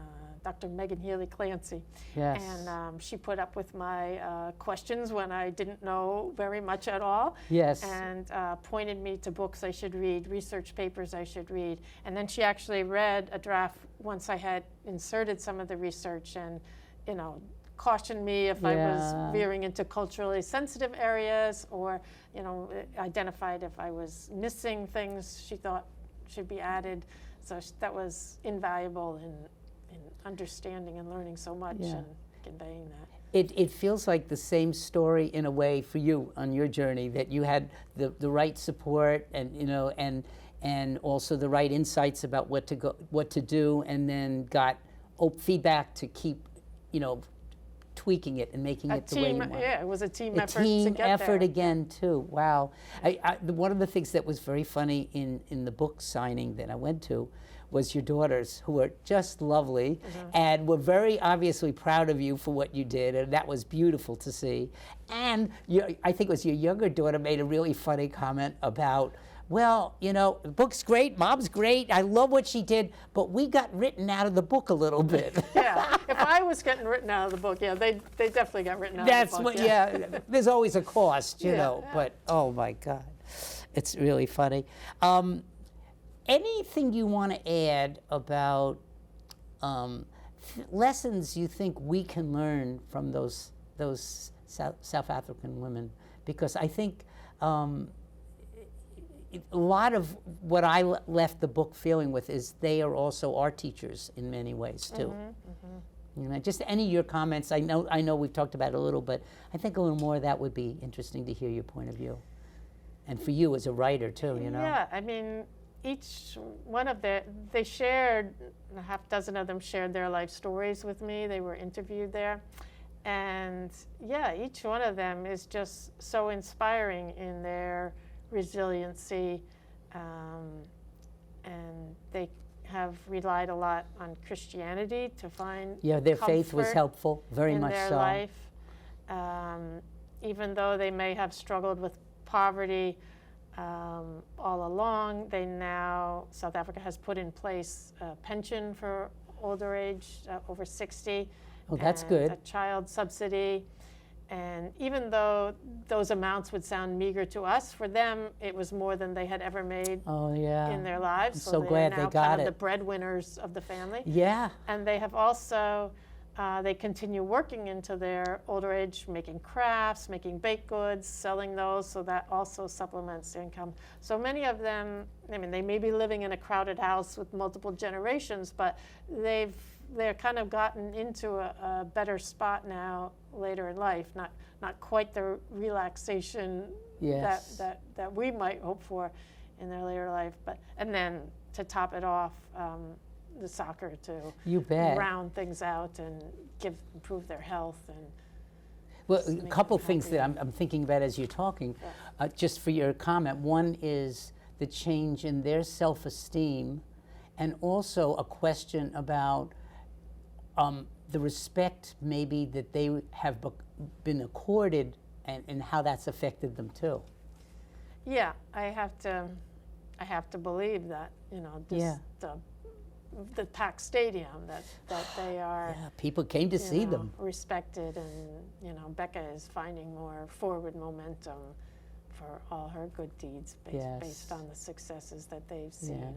Dr. Megan Healy Clancy. Yes. And she put up with my questions when I didn't know very much at all. Yes. And pointed me to books I should read, research papers I should read. And then she actually read a draft once I had inserted some of the research, and, cautioned me if I was veering into culturally sensitive areas, or, identified if I was missing things she thought should be added. So that was invaluable in understanding and learning so much and conveying that. It feels like the same story in a way for you on your journey, that you had the right support and and also the right insights about what to do, and then got feedback to keep tweaking it and making it the way you want. Yeah, it was a team effort. A team to get effort there. again too. Wow. One of the things that was very funny in the book signing that I went to was your daughters, who were just lovely and were very obviously proud of you for what you did, and that was beautiful to see. And I think it was your younger daughter made a really funny comment about, well, the book's great, Mom's great, I love what she did, but we got written out of the book a little bit. Yeah, if I was getting written out of the book, they definitely got written out That's of the book. what, there's always a cost, but oh my God, it's really funny. Anything you want to add about lessons you think we can learn from those South African women? Because I think a lot of what I left the book feeling with is they are also our teachers in many ways too. Just any of your comments. I know we've talked about it a little, but I think a little more of that would be interesting to hear your point of view, and for you as a writer too. Yeah, I mean, each one of they shared, a half dozen of them shared their life stories with me. They were interviewed there. And each one of them is just so inspiring in their resiliency. And they have relied a lot on Christianity to find their faith was helpful, very much so. In their life. Even though they may have struggled with poverty, all along, South Africa has put in place a pension for older age, over 60. Oh, that's good. A child subsidy. And even though those amounts would sound meager to us, for them it was more than they had ever made in their lives. I'm so glad they got kind it. of the breadwinners of the family. Yeah. And they have also they continue working into their older age, making crafts, making baked goods, selling those, so that also supplements income. So many of them, they may be living in a crowded house with multiple generations, but they're kind of gotten into a better spot now later in life. Not quite the relaxation that we might hope for in their later life, and then to top it off, the soccer to round things out and improve their health. And well, a couple things that I'm thinking about as you're talking, just for your comment. One is the change in their self-esteem, and also a question about the respect maybe that they have been accorded, and how that's affected them too. Yeah, I have to believe that, the packed stadium, that they are people came to see them, respected, and Becca is finding more forward momentum for all her good deeds based on the successes that they've seen.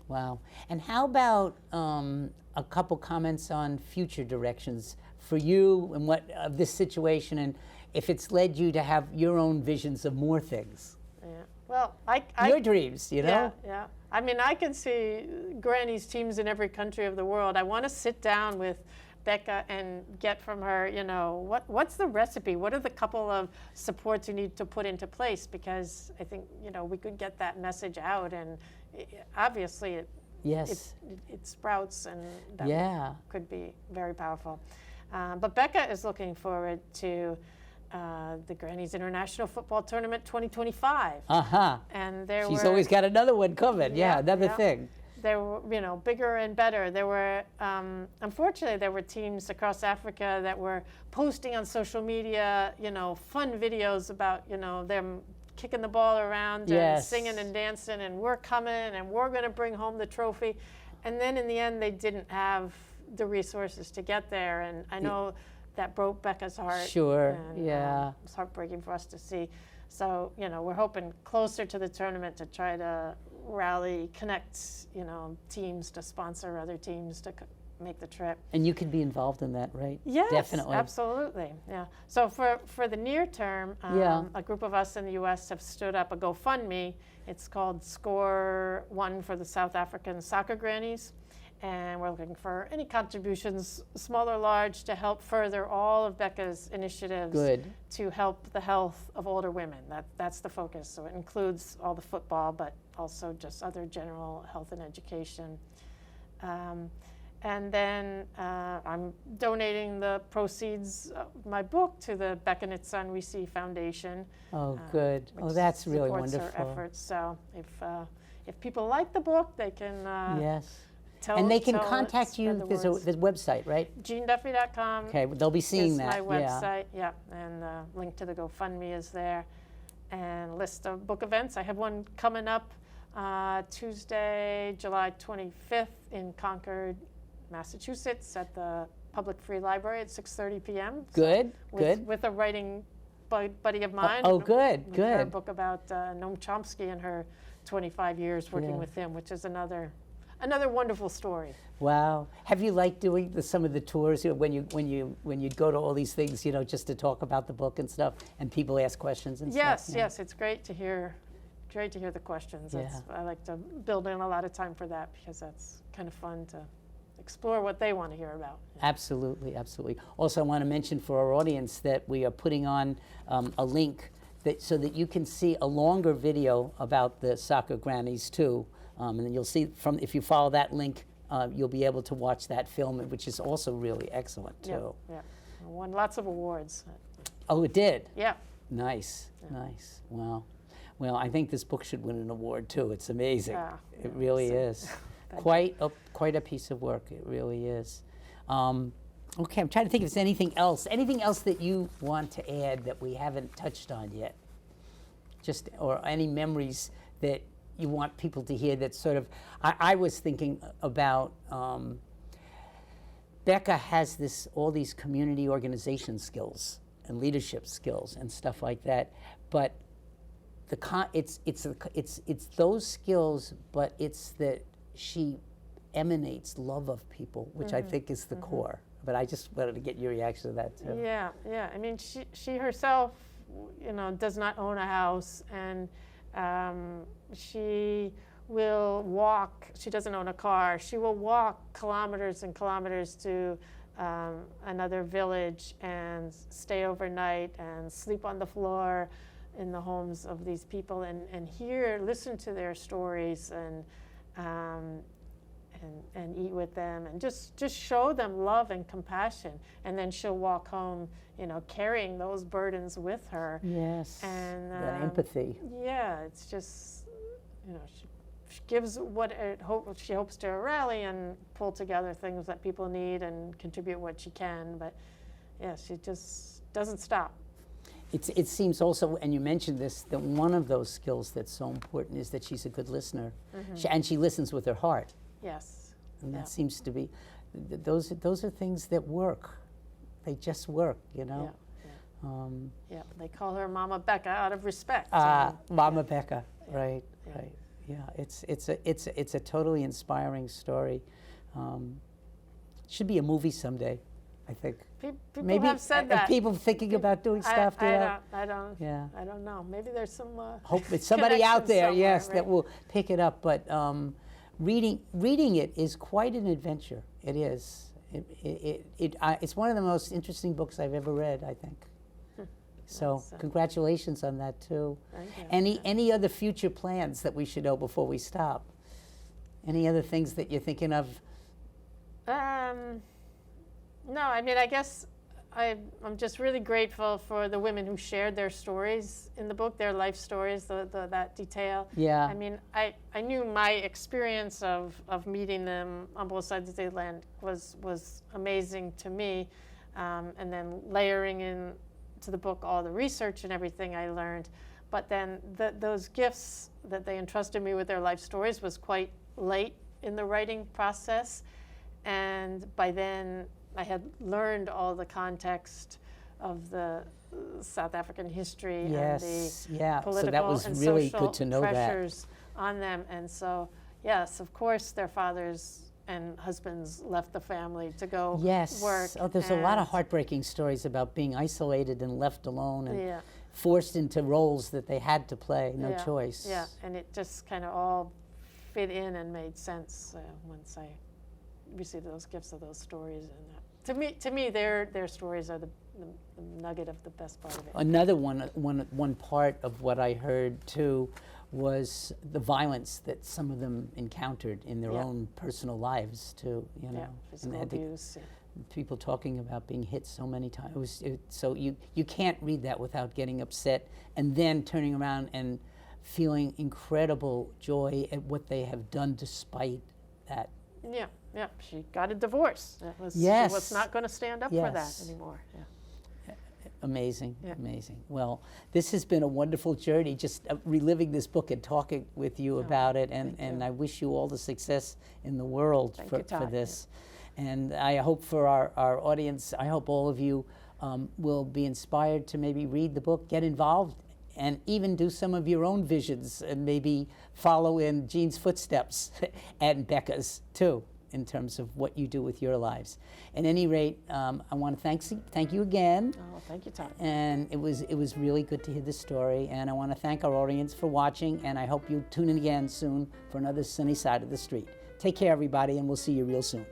Wow. And how about a couple comments on future directions for you and what of this situation, and if it's led you to have your own visions of more things? Yeah. Well, your dreams, Yeah. I can see Grannies teams in every country of the world. I want to sit down with Becca and get from her, what's the recipe? What are the couple of supports you need to put into place? Because I think, we could get that message out, and obviously it sprouts, and that could be very powerful. But Becca is looking forward to the Grannies International Football Tournament 2025. And She's always got another one coming. Yeah, another thing. They were, bigger and better. There were, unfortunately, there were teams across Africa that were posting on social media, fun videos about, them kicking the ball around and singing and dancing, and we're coming and we're going to bring home the trophy. And then in the end, they didn't have the resources to get there. And I know that broke Becca's heart. Sure, and, it's heartbreaking for us to see. So, we're hoping closer to the tournament to try to rally, connect, teams to sponsor other teams to make the trip. And you could be involved in that, right? Yes, definitely. Absolutely. Yeah. So for the near term, a group of us in the U.S. have stood up a GoFundMe. It's called Score One for the South African SoccerGrannies. And we're looking for any contributions, small or large, to help further all of Becca's initiatives to help the health of older women. That's the focus. So it includes all the football, but also just other general health and education. And then I'm donating the proceeds of my book to the Becca Nitsan Risi Foundation. Oh, good. Oh, that's really wonderful. Supports our efforts. So if people like the book, they can and they can contact you. There's a website, right? JeanDuffy.com. Okay, they'll be seeing that. My website, and the link to the GoFundMe is there. And a list of book events. I have one coming up Tuesday, July 25th in Concord, Massachusetts at the Public Free Library at 6:30 p.m. Good, with a writing buddy of mine. Good. A book about Noam Chomsky and her 25 years working with him, which is another wonderful story. Wow. Have you liked doing some of the tours when you go to all these things, just to talk about the book and stuff, and people ask questions and stuff? Yes, it's great to hear the questions. I like to build in a lot of time for that because that's kind of fun to explore what they want to hear about. Absolutely. Also, I want to mention for our audience that we are putting on a link so that you can see a longer video about the Soccer Grannies too. And then you'll see if you follow that link, you'll be able to watch that film, which is also really excellent too. Yeah. Won lots of awards. Oh, it did? Yeah. Nice. Wow. Well, I think this book should win an award too. It's amazing. It really is. Quite a piece of work. It really is. Okay, I'm trying to think if there's anything else that you want to add that we haven't touched on yet. Or any memories that you want people to hear that sort of, I was thinking about, Becca has all these community organization skills and leadership skills and stuff like that, but it's those skills, but it's that she emanates love of people, which I think is the core. But I just wanted to get your reaction to that too. Yeah. I mean, she herself, does not own a house, and she will walk. She doesn't own a car. She will walk kilometers and kilometers to another village and stay overnight and sleep on the floor in the homes of these people and listen to their stories and eat with them and just show them love and compassion. And then she'll walk home, carrying those burdens with her. Yes. And that empathy. Yeah, it's just, she gives she hopes to rally and pull together things that people need and contribute what she can. But yeah, she just doesn't stop. It seems also, and you mentioned this, that one of those skills that's so important is that she's a good listener. And she listens with her heart. Yes. And that seems to be, those are things that work. They just work, Yeah, they call her Mama Becca out of respect. Mama Becca, right. Yeah, it's a totally inspiring story. Should be a movie someday, I think. People Maybe have said that. People thinking about doing stuff. I don't know. Maybe there's some hope it's somebody out there, right? that will pick it up. But reading it is quite an adventure. It is. It's one of the most interesting books I've ever read, I think. So congratulations on that too. Thank you. Any other future plans that we should know before we stop? Any other things that you're thinking of? No, I mean, I guess I'm just really grateful for the women who shared their stories in the book, their life stories, that detail. Yeah. I mean, I knew my experience of meeting them on both sides of the Atlantic was amazing to me. And then layering in to the book all the research and everything I learned. But then those gifts that they entrusted me with their life stories was quite late in the writing process. And by then, I had learned all the context of the South African history and the political so that was and really social good to know pressures on them. And so, yes, of course, their fathers and husbands left the family to go work. Oh, there's a lot of heartbreaking stories about being isolated and left alone and forced into roles that they had to play, no choice. Yeah, and it just kind of all fit in and made sense once I received those gifts of those stories. And to me, their stories are the nugget of the best part of it. Another one part of what I heard too was the violence that some of them encountered in their own personal lives too. You know, physical abuse. People talking about being hit so many times. So you can't read that without getting upset and then turning around and feeling incredible joy at what they have done despite that. Yeah, she got a divorce. She was not going to stand up for that anymore. Amazing, amazing. Well, this has been a wonderful journey, just reliving this book and talking with you about it, and I wish you all the success in the world for this. And I hope for our audience, I hope all of you will be inspired to maybe read the book, get involved, and even do some of your own visions and maybe follow in Jean's footsteps and Becca's too, in terms of what you do with your lives. At any rate, I want to thank you again. Oh, thank you, Todd. And it was really good to hear this story. And I want to thank our audience for watching. And I hope you tune in again soon for another Sunny Side of the Street. Take care, everybody, and we'll see you real soon.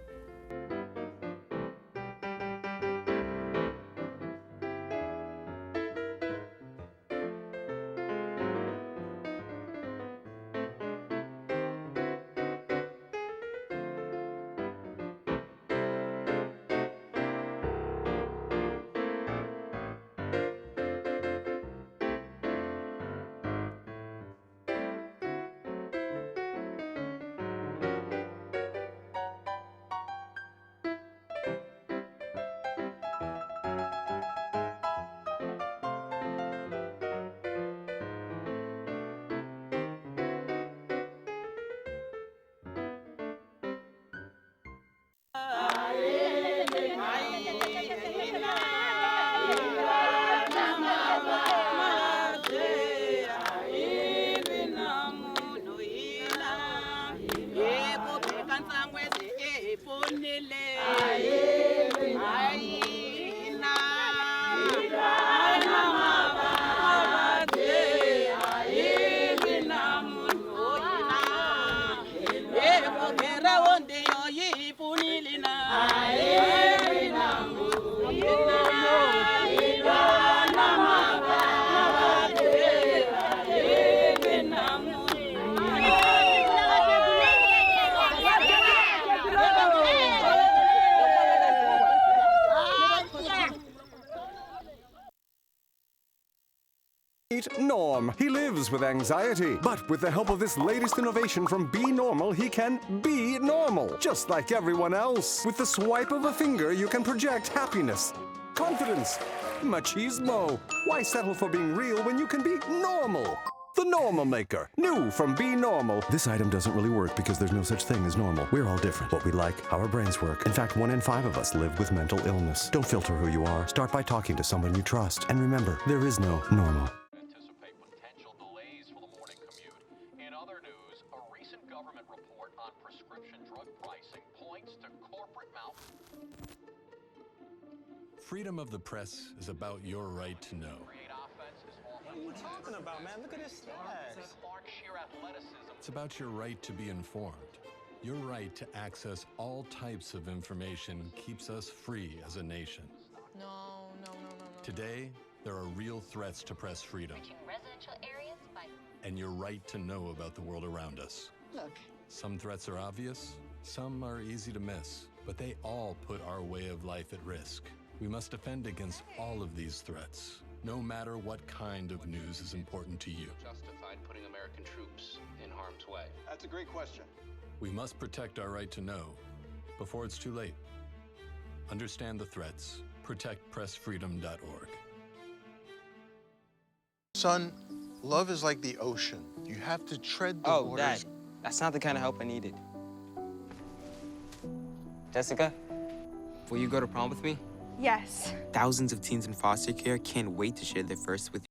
Norm. He lives with anxiety, but with the help of this latest innovation from Be Normal, he can be normal, just like everyone else. With the swipe of a finger, you can project happiness, confidence, machismo. Why settle for being real when you can be normal? The Normal Maker, new from Be Normal. This item doesn't really work because there's no such thing as normal. We're all different. What we like, how our brains work. In fact, 1 in 5 of us live with mental illness. Don't filter who you are. Start by talking to someone you trust. And remember, there is no normal. Anticipate potential delays for the morning commute. In other news, a recent government report on prescription drug pricing points to corporate mouth. Freedom of the press is about your right to know. What are you talking about, man? Look at his stats. It's about your right to be informed. Your right to access all types of information keeps us free as a nation. No. Today, there are real threats to press freedom. Reaching residential areas by... And your right to know about the world around us. Look. Some threats are obvious, some are easy to miss. but they all put our way of life at risk. We must defend against all of these threats, no matter what kind of news is important to you. Justified putting American troops in harm's way? That's a great question. We must protect our right to know before it's too late. Understand the threats. ProtectPressFreedom.org. Son, love is like the ocean. You have to tread the waters. Dad, that's not the kind of help I needed. Jessica, will you go to prom with me? Yes. Thousands of teens in foster care can't wait to share their first with